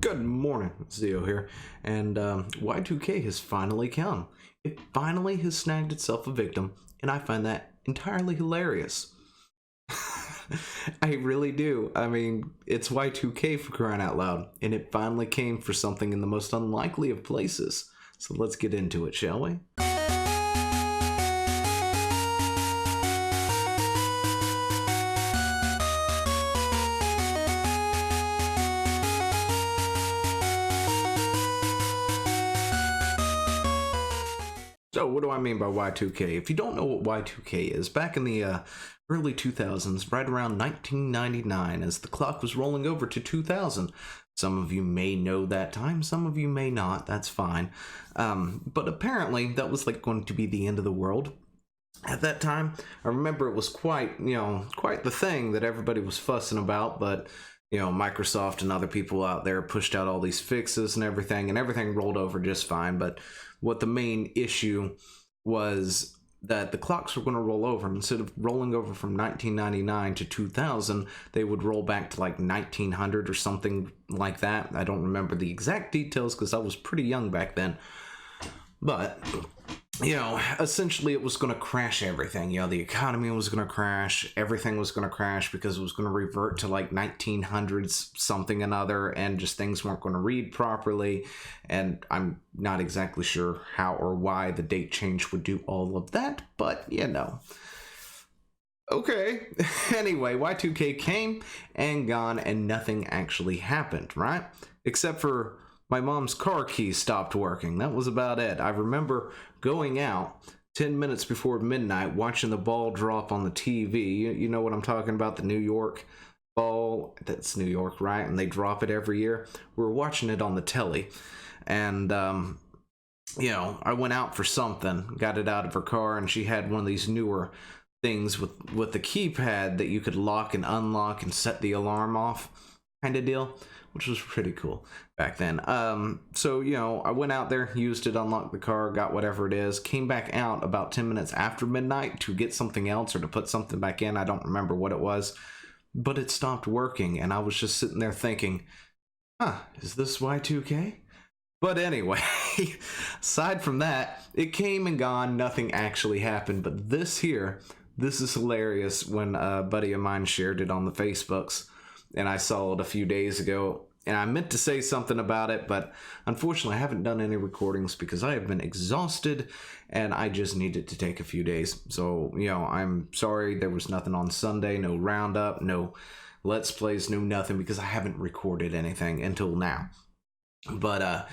Good morning, Zio here, and Y2K has finally come. It finally has snagged itself a victim, and I find that entirely hilarious. I really do. I mean, it's Y2K for crying out loud, and it finally came for something in the most unlikely of places. So let's get into it, shall we? So what do I mean by Y2K? If you don't know what Y2K is, back in the early 2000s, right around 1999, as the clock was rolling over to 2000, some of you may know that time, some of you may not, that's fine. But apparently that was like going to be the end of the world. At that time, I remember it was quite the thing that everybody was fussing about, but Microsoft and other people out there pushed out all these fixes and everything rolled over just fine. But what the main issue was that the clocks were going to roll over. Instead of rolling over from 1999 to 2000, they would roll back to like 1900 or something like that. I don't remember the exact details because I was pretty young back then. But essentially it was going to crash everything. The economy was going to crash, everything was going to crash because it was going to revert to like 1900s something another, and just things weren't going to read properly. And I'm not exactly sure how or why the date change would do all of that, but okay. Anyway, Y2K came and gone and nothing actually happened, right? Except for my mom's car keys stopped working. That was about it. I remember going out 10 minutes before midnight, watching the ball drop on the TV. You know what I'm talking about, the New York ball. That's New York, right? And they drop it every year. We were watching it on the telly. And, I went out for something, got it out of her car, and she had one of these newer things with the keypad that you could lock and unlock and set the alarm off kind of deal, which was pretty cool back then. So I went out there, used it, unlocked the car, got whatever it is, came back out about 10 minutes after midnight to get something else or to put something back in. I don't remember what it was, but it stopped working, and I was just sitting there thinking, is this Y2K? But anyway, aside from that, it came and gone, nothing actually happened. But this is hilarious. When a buddy of mine shared it on the Facebooks, and I saw it a few days ago, and I meant to say something about it, but unfortunately I haven't done any recordings because I have been exhausted and I just needed to take a few days. So, I'm sorry there was nothing on Sunday, no roundup, no Let's Plays, no nothing, because I haven't recorded anything until now. But, I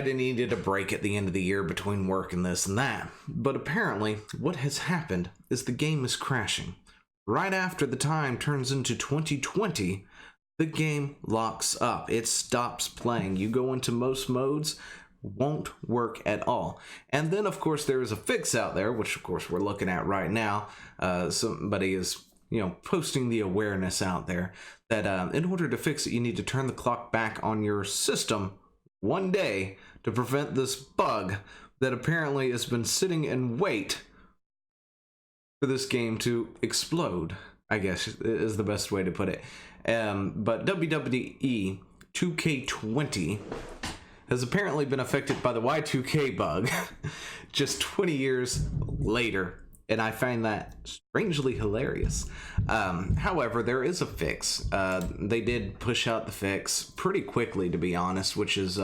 needed a break at the end of the year between work and this and that. But apparently what has happened is the game is crashing. Right after the time turns into 2020, the game locks up. It stops playing. You go into most modes, won't work at all. And then, of course, there is a fix out there, which, of course, we're looking at right now. Somebody is, posting the awareness out there that in order to fix it, you need to turn the clock back on your system one day to prevent this bug that apparently has been sitting in wait for this game to explode, I guess is the best way to put it. But WWE2K20 has apparently been affected by the Y2K bug just 20 years later, and I find that strangely hilarious. However, there is a fix. They did push out the fix pretty quickly, to be honest, which is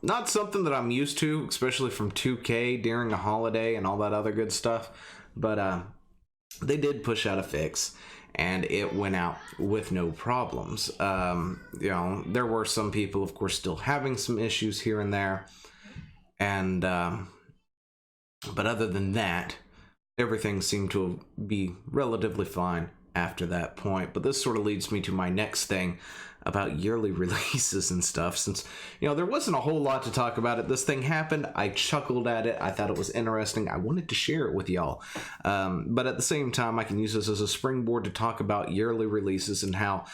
not something that I'm used to, especially from 2K during a holiday and all that other good stuff. But they did push out a fix, and it went out with no problems. There were some people, of course, still having some issues here and there. And but other than that, everything seemed to be relatively fine after that point. But this sort of leads me to my next thing about yearly releases and stuff, since there wasn't a whole lot to talk about it. This thing happened, I chuckled at it, I thought it was interesting, I wanted to share it with y'all, but at the same time I can use this as a springboard to talk about yearly releases and how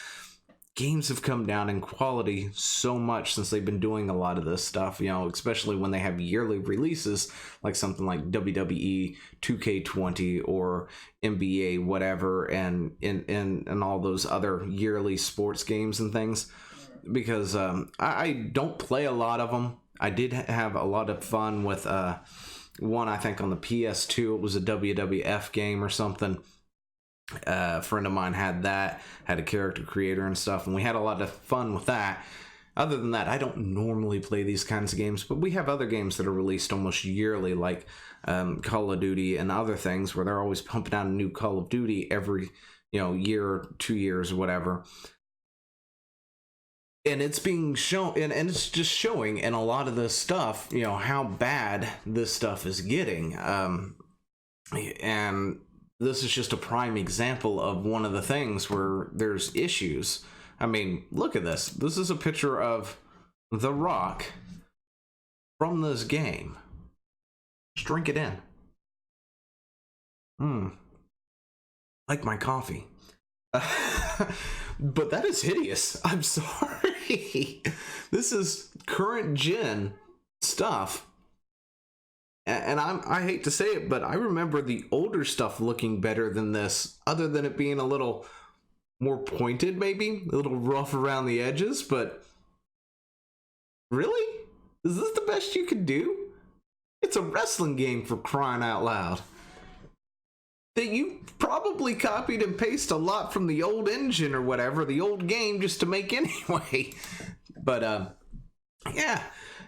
games have come down in quality so much since they've been doing a lot of this stuff, you know, especially when they have yearly releases like something like WWE 2K20 or NBA whatever, and all those other yearly sports games and things. Because I don't play a lot of them. I did have a lot of fun with one, I think on the PS2. It was a WWF game or something. A friend of mine had a character creator and stuff, and we had a lot of fun with that. Other than that, I don't normally play these kinds of games, but we have other games that are released almost yearly, like Call of Duty and other things, where they're always pumping out a new Call of Duty every, you know, year or 2 years or whatever. And it's being shown, and it's just showing in a lot of this stuff, you know, how bad this stuff is getting. And this is just a prime example of one of the things where there's issues. I mean, look at this. This is a picture of The Rock from this game. Just drink it in. Like my coffee. But that is hideous. I'm sorry. This is current gen stuff. And I hate to say it, but I remember the older stuff looking better than this, other than it being a little more pointed, maybe a little rough around the edges. But really, is this the best you could do? It's a wrestling game, for crying out loud, that you probably copied and pasted a lot from the old engine or whatever, the old game, just to make anyway. But yeah.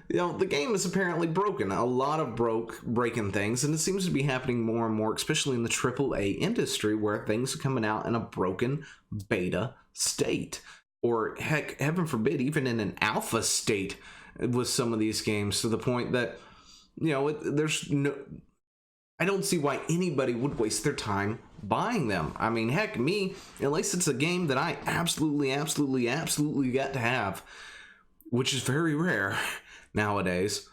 You know, the game is apparently broken. A lot of breaking things, and it seems to be happening more and more, especially in the AAA industry, where things are coming out in a broken beta state. Or, heck, heaven forbid, even in an alpha state with some of these games, to the point that, you know, there's no... I don't see why anybody would waste their time buying them. I mean, heck, me, unless it's a game that I absolutely got to have, which is very rare nowadays,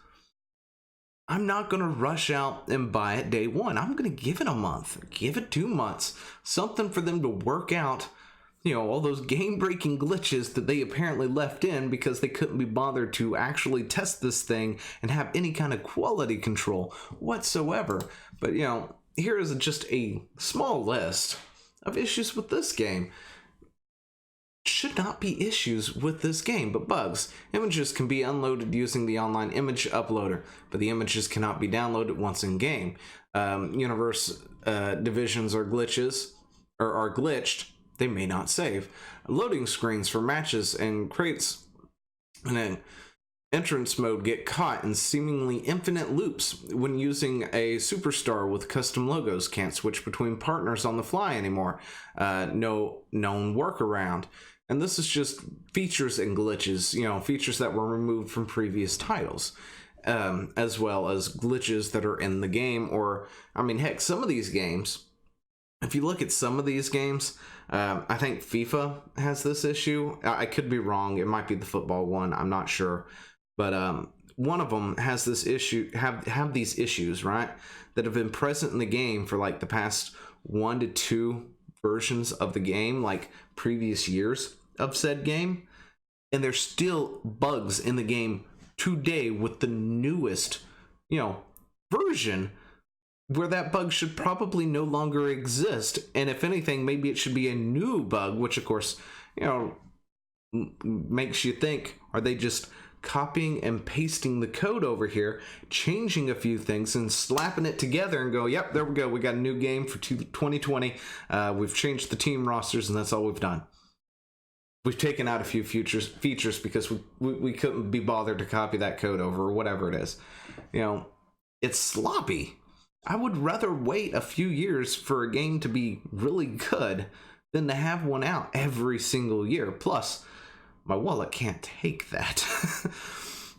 I'm not going to rush out and buy it day one. I'm going to give it a month, give it 2 months, something for them to work out, you know, all those game-breaking glitches that they apparently left in because they couldn't be bothered to actually test this thing and have any kind of quality control whatsoever. But, you know, here is just a small list of issues with this game. Should not be issues with this game, but bugs. Images can be unloaded using the online image uploader, but the images cannot be downloaded once in game. Universe divisions are glitched. They may not save. Loading screens for matches and crates and then entrance mode get caught in seemingly infinite loops when using a superstar with custom logos. Can't switch between partners on the fly anymore. No known workaround. And this is just features and glitches, you know, features that were removed from previous titles, as well as glitches that are in the game. Or, I mean, heck, some of these games, if you look at some of these games, I think FIFA has this issue. I could be wrong. It might be the football one. I'm not sure. But one of them has this issue, have these issues, right, that have been present in the game for like the past 1 to 2 versions of the game, like previous years of said game, and there's still bugs in the game today with the newest, you know, version, where that bug should probably no longer exist. And if anything, maybe it should be a new bug, which of course, you know, makes you think, are they just copying and pasting the code over here, changing a few things and slapping it together and go, yep, there we go, we got a new game for 2020. We've changed the team rosters and that's all we've done. We've taken out a few features because we couldn't be bothered to copy that code over, or whatever it is. You know, it's sloppy. I would rather wait a few years for a game to be really good than to have one out every single year. Plus, my wallet can't take that.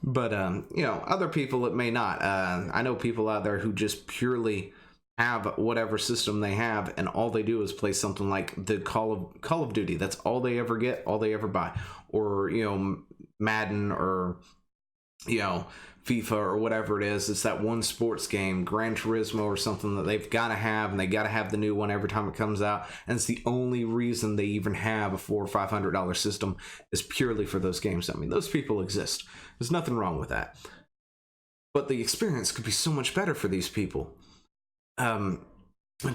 But, you know, other people, it may not. I know people out there who just purely have whatever system they have, and all they do is play something like the Call of Duty. That's all they ever get, all they ever buy. Or, you know, Madden, or you know, FIFA or whatever it is. It's that one sports game, Gran Turismo or something, that they've got to have, and they got to have the new one every time it comes out. And it's the only reason they even have a $400 or $500 system is purely for those games. I mean, those people exist. There's nothing wrong with that. But the experience could be so much better for these people. In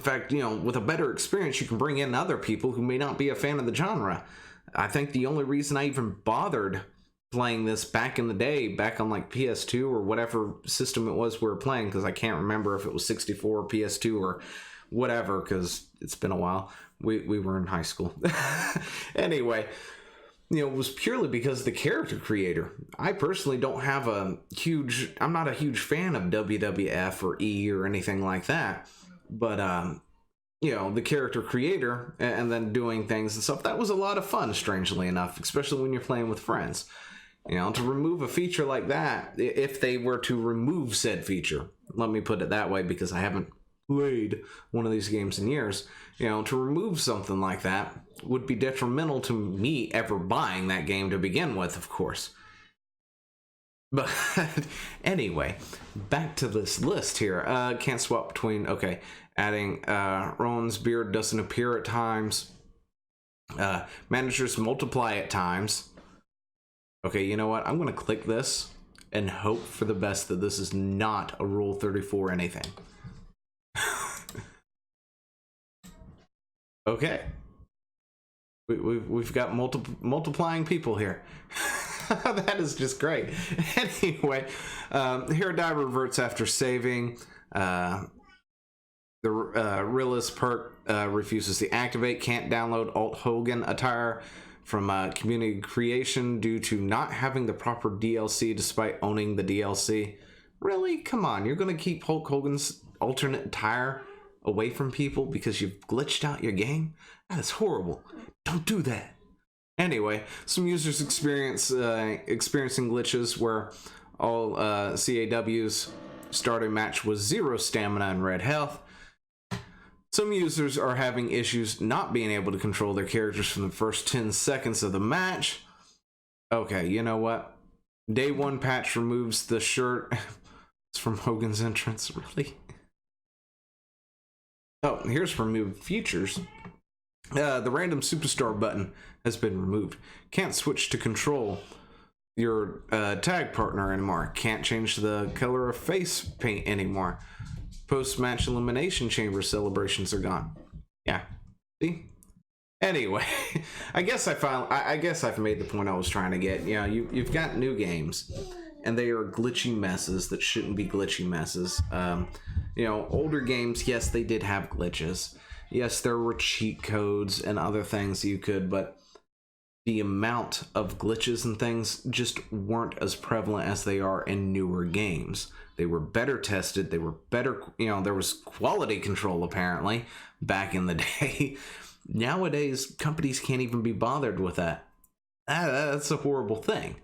fact, you know, with a better experience, you can bring in other people who may not be a fan of the genre. I think the only reason I even bothered playing this back in the day, back on like PS2 or whatever system it was we were playing, because I can't remember if it was 64 or PS2 or whatever, because it's been a while. We were in high school. Anyway, you know, it was purely because of the character creator. I personally don't have I'm not a huge fan of WWF or E or anything like that. But, you know, the character creator and then doing things and stuff, that was a lot of fun, strangely enough, especially when you're playing with friends. You know, to remove a feature like that, if they were to remove said feature, let me put it that way, because I haven't played one of these games in years, you know, to remove something like that would be detrimental to me ever buying that game to begin with, of course. But anyway, back to this list here. Can't swap between, okay, adding Rowan's beard doesn't appear at times. Managers multiply at times. Okay, you know what? I'm going to click this and hope for the best that this is not a Rule 34 anything. Okay. We've got multiplying people here. That is just great. Anyway, Hero Die reverts after saving. The realist perk refuses to activate. Can't download Alt Hogan attire from community creation due to not having the proper DLC despite owning the DLC. Really? Come on, you're gonna keep Hulk Hogan's alternate attire away from people because you've glitched out your game? That is horrible. Don't do that. Anyway, some users experiencing glitches where all CAWs start a match with 0 stamina and red health. Some users are having issues not being able to control their characters from the first 10 seconds of the match. Okay, you know what? Day 1 patch removes the shirt. It's from Hogan's entrance, really? Oh, here's removed features. The random superstar button has been removed. Can't switch to control your tag partner anymore. Can't change the color of face paint anymore. Post-match elimination chamber celebrations are gone. Yeah. See? Anyway, I guess I've made the point I was trying to get. You know, you've got new games, and they are glitchy messes that shouldn't be glitchy messes. You know, older games, yes, they did have glitches. Yes, there were cheat codes and other things you could, but the amount of glitches and things just weren't as prevalent as they are in newer games. They were better tested. They were better, you know, there was quality control apparently back in the day. Nowadays, companies can't even be bothered with that. That's a horrible thing.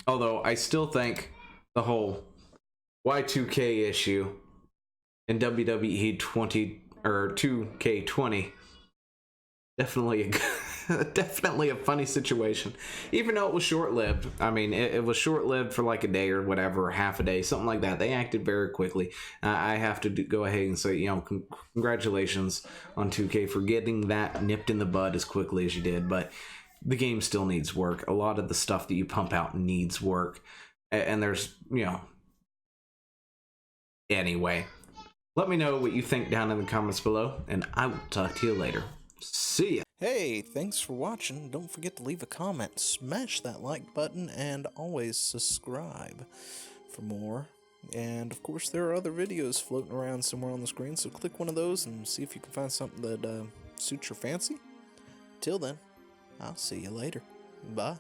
Although I still think the whole Y2K issue in WWE 20 or 2K20 definitely a funny situation, even though it was short-lived. I mean, it was short-lived for like a day or whatever, half a day, something like that. They acted very quickly. I have to go ahead and say, you know, congratulations on 2K for getting that nipped in the bud as quickly as you did, but the game still needs work. A lot of the stuff that you pump out needs work, and there's, you know, anyway, let me know what you think down in the comments below, and I will talk to you later. See ya. Hey, thanks for watching. Don't forget to leave a comment, smash that like button, and always subscribe for more. And of course, there are other videos floating around somewhere on the screen, so click one of those and see if you can find something that suits your fancy. Till then, I'll see you later. Bye.